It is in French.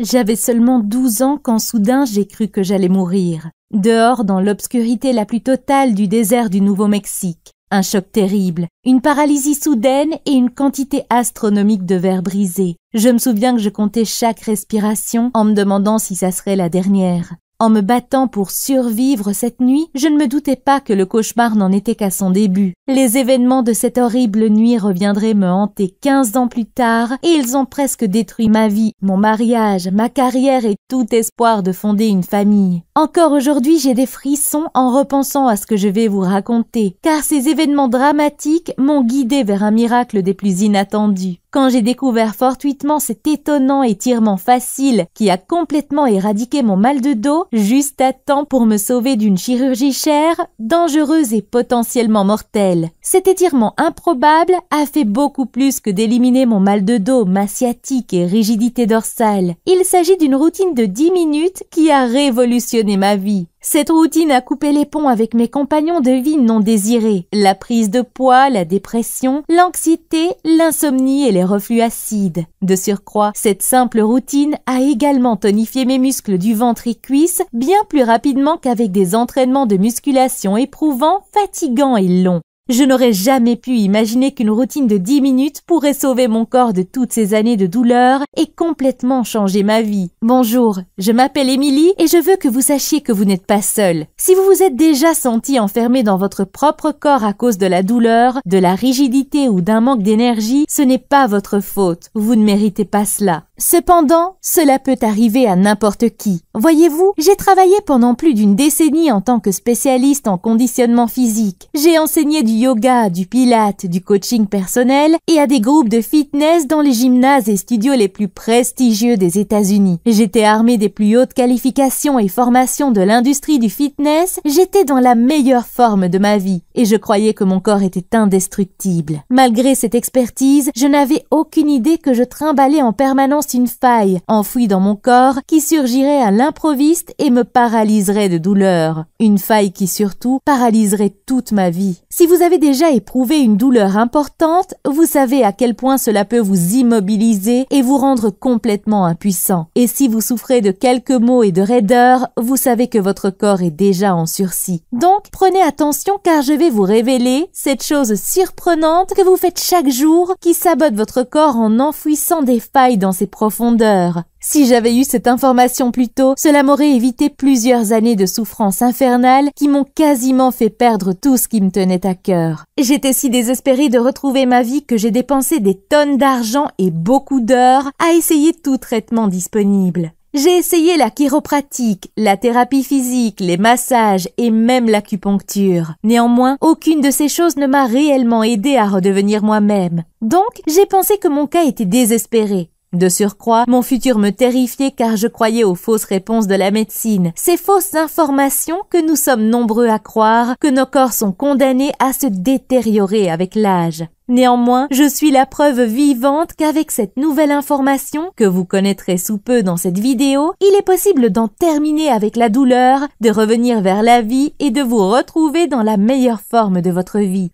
J'avais seulement 12 ans quand soudain j'ai cru que j'allais mourir. Dehors, dans l'obscurité la plus totale du désert du Nouveau-Mexique. Un choc terrible, une paralysie soudaine et une quantité astronomique de verre brisé. Je me souviens que je comptais chaque respiration en me demandant si ça serait la dernière. En me battant pour survivre cette nuit, je ne me doutais pas que le cauchemar n'en était qu'à son début. Les événements de cette horrible nuit reviendraient me hanter 15 ans plus tard et ils ont presque détruit ma vie, mon mariage, ma carrière et tout espoir de fonder une famille. Encore aujourd'hui, j'ai des frissons en repensant à ce que je vais vous raconter, car ces événements dramatiques m'ont guidé vers un miracle des plus inattendus. Quand j'ai découvert fortuitement cet étonnant étirement facile qui a complètement éradiqué mon mal de dos, juste à temps pour me sauver d'une chirurgie chère, dangereuse et potentiellement mortelle. Cet étirement improbable a fait beaucoup plus que d'éliminer mon mal de dos, ma sciatique et rigidité dorsale. Il s'agit d'une routine de 10 minutes qui a révolutionné ma vie. Cette routine a coupé les ponts avec mes compagnons de vie non désirés, la prise de poids, la dépression, l'anxiété, l'insomnie et les reflux acides. De surcroît, cette simple routine a également tonifié mes muscles du ventre et cuisses bien plus rapidement qu'avec des entraînements de musculation éprouvants, fatigants et longs. Je n'aurais jamais pu imaginer qu'une routine de 10 minutes pourrait sauver mon corps de toutes ces années de douleur et complètement changer ma vie. Bonjour, je m'appelle Émilie et je veux que vous sachiez que vous n'êtes pas seule. Si vous vous êtes déjà senti enfermé dans votre propre corps à cause de la douleur, de la rigidité ou d'un manque d'énergie, ce n'est pas votre faute. Vous ne méritez pas cela. Cependant, cela peut arriver à n'importe qui. Voyez-vous, j'ai travaillé pendant plus d'une décennie en tant que spécialiste en conditionnement physique. J'ai enseigné du yoga, du pilates, du coaching personnel et à des groupes de fitness dans les gymnases et studios les plus prestigieux des États-Unis. J'étais armée des plus hautes qualifications et formations de l'industrie du fitness, j'étais dans la meilleure forme de ma vie et je croyais que mon corps était indestructible. Malgré cette expertise, je n'avais aucune idée que je trimballais en permanence une faille enfouie dans mon corps qui surgirait à l'improviste et me paralyserait de douleur. Une faille qui surtout paralyserait toute ma vie. Si vous avez déjà éprouvé une douleur importante, vous savez à quel point cela peut vous immobiliser et vous rendre complètement impuissant. Et si vous souffrez de quelques maux et de raideur, vous savez que votre corps est déjà en sursis. Donc, prenez attention car je vais vous révéler cette chose surprenante que vous faites chaque jour qui sabote votre corps en enfouissant des failles dans ses profondeurs. Si j'avais eu cette information plus tôt, cela m'aurait évité plusieurs années de souffrances infernales qui m'ont quasiment fait perdre tout ce qui me tenait à cœur. J'étais si désespérée de retrouver ma vie que j'ai dépensé des tonnes d'argent et beaucoup d'heures à essayer tout traitement disponible. J'ai essayé la chiropratique, la thérapie physique, les massages et même l'acupuncture. Néanmoins, aucune de ces choses ne m'a réellement aidée à redevenir moi-même. Donc, j'ai pensé que mon cas était désespéré. De surcroît, mon futur me terrifiait car je croyais aux fausses réponses de la médecine, ces fausses informations que nous sommes nombreux à croire que nos corps sont condamnés à se détériorer avec l'âge. Néanmoins, je suis la preuve vivante qu'avec cette nouvelle information, que vous connaîtrez sous peu dans cette vidéo, il est possible d'en terminer avec la douleur, de revenir vers la vie et de vous retrouver dans la meilleure forme de votre vie.